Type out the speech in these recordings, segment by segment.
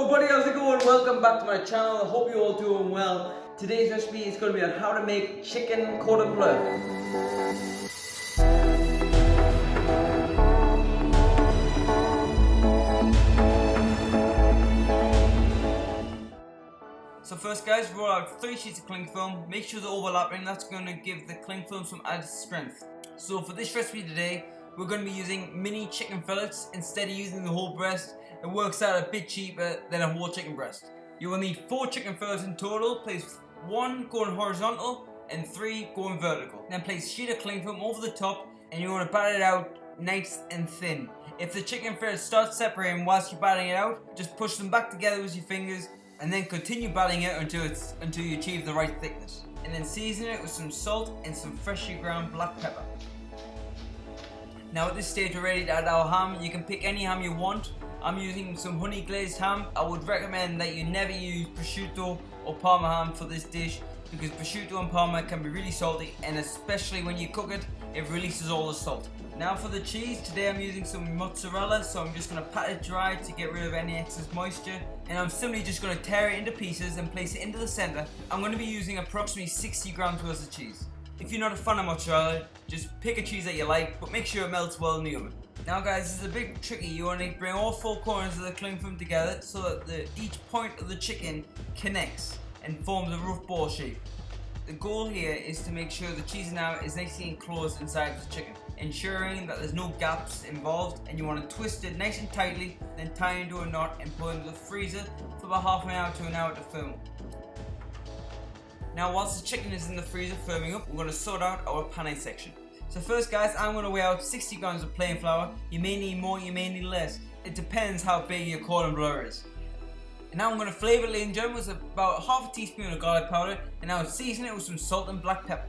Hello everybody, how's it going? Welcome back to my channel. I hope you're all doing well. Today's recipe is going to be on how to make chicken cordon bleu. So first guys, roll out 3 sheets of cling film. Make sure they're overlapping, that's going to give the cling film some added strength. So for this recipe today, we're going to be using mini chicken fillets instead of using the whole breast. It works out a bit cheaper than a whole chicken breast. You will need 4 chicken fillets in total. Place 1 going horizontal and 3 going vertical. Then place a sheet of cling film over the top and you want to bat it out nice and thin. If the chicken fillets start separating whilst you're batting it out, just push them back together with your fingers and then continue batting it until you achieve the right thickness. And then season it with some salt and some freshly ground black pepper. Now at this stage we're ready to add our ham. You can pick any ham you want. I'm using some honey glazed ham. I would recommend that you never use prosciutto or parma ham for this dish because prosciutto and parma can be really salty, and especially when you cook it, it releases all the salt. Now for the cheese, today I'm using some mozzarella, so I'm just going to pat it dry to get rid of any excess moisture, and I'm simply just going to tear it into pieces and place it into the center. I'm going to be using approximately 60 grams worth of cheese. If you're not a fan of mozzarella, just pick a cheese that you like, but make sure it melts well in the oven. Now guys, this is a bit tricky. You want to bring all 4 corners of the cling film together so that each point of the chicken connects and forms a rough ball shape. The goal here is to make sure the cheese now is nicely enclosed inside the chicken, ensuring that there's no gaps involved, and you want to twist it nice and tightly, then tie it into a knot and put it into the freezer for about half an hour to an hour to firm. Now whilst the chicken is in the freezer firming up, we're going to sort out our panne section. So first guys, I'm going to weigh out 60 grams of plain flour. You may need more, you may need less. It depends how big your cordon bleu is. And now I'm going to flavour it, ladies and gentlemen, with about half a teaspoon of garlic powder, and now season it with some salt and black pepper.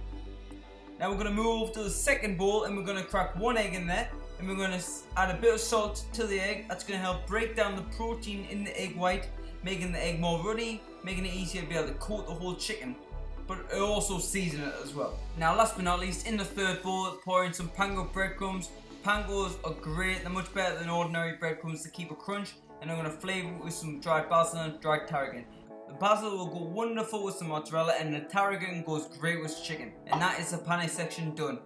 Now we're going to move to the second bowl and we're going to crack 1 egg in there, and we're going to add a bit of salt to the egg. That's going to help break down the protein in the egg white, making the egg more runny, making it easier to be able to coat the whole chicken. But it also season it as well. Now last but not least, in the third bowl, pour in some Panko breadcrumbs. Pankos are great, they're much better than ordinary breadcrumbs to keep a crunch, and I'm going to flavour it with some dried basil and dried tarragon. The basil will go wonderful with some mozzarella, and the tarragon goes great with chicken. And that is the panne section done.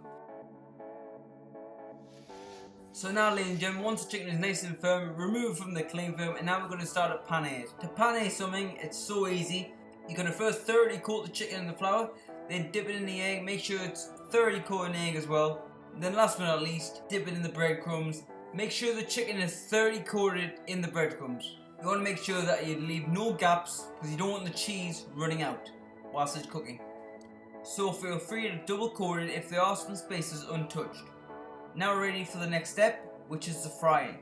So now ladies and gentlemen, once the chicken is nice and firm, remove it from the cling film, and now we're going to start to panne it. To panne something, it's so easy. You're going to first thoroughly coat the chicken in the flour, then dip it in the egg, make sure it's thoroughly coated in the egg as well. Then last but not least, dip it in the breadcrumbs. Make sure the chicken is thoroughly coated in the breadcrumbs. You want to make sure that you leave no gaps because you don't want the cheese running out whilst it's cooking. So feel free to double coat it if there are some spaces untouched. Now we're ready for the next step, which is the frying.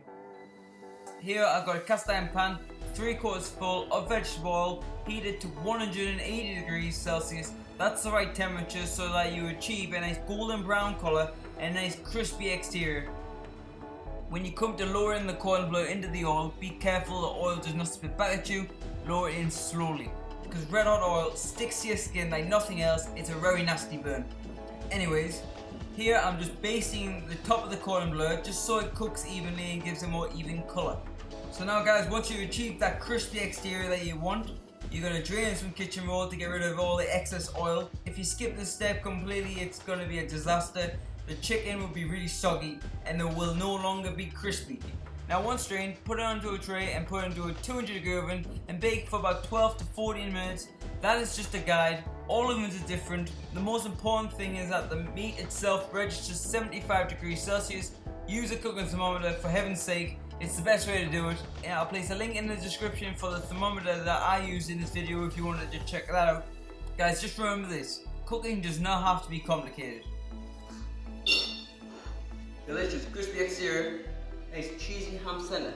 Here I've got a cast iron pan, 3/4 full of vegetable oil, heated to 180 degrees Celsius. That's the right temperature so that you achieve a nice golden brown colour and a nice crispy exterior. When you come to lowering the cordon bleu into the oil, be careful the oil does not spit back at you. Lower it in slowly, because red hot oil sticks to your skin like nothing else. It's a very nasty burn. Anyways, here I'm just basting the top of the cordon bleu just so it cooks evenly and gives a more even colour. So now guys, once you achieve that crispy exterior that you want, you're going to drain some kitchen roll to get rid of all the excess oil. If you skip this step completely, it's going to be a disaster. The chicken will be really soggy and it will no longer be crispy. Now once drained, put it onto a tray and put it into a 200 degree oven and bake for about 12 to 14 minutes. That is just a guide. All ovens are different. The most important thing is that the meat itself registers 75 degrees Celsius. Use a cooking thermometer for heaven's sake. It's the best way to do it. And I'll place a link in the description for the thermometer that I used in this video if you wanted to check that out. Guys, just remember this. Cooking does not have to be complicated. Delicious, crispy exterior, nice cheesy ham center.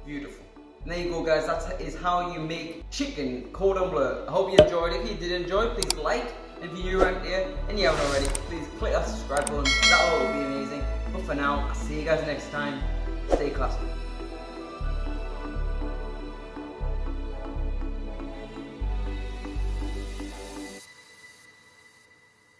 Beautiful. And there you go guys, that is how you make chicken cordon bleu. I hope you enjoyed it. If you did enjoy, please like. If you're new around here and you haven't already, please click that subscribe button. That will be amazing. But for now, I'll see you guys next time. Stay classy.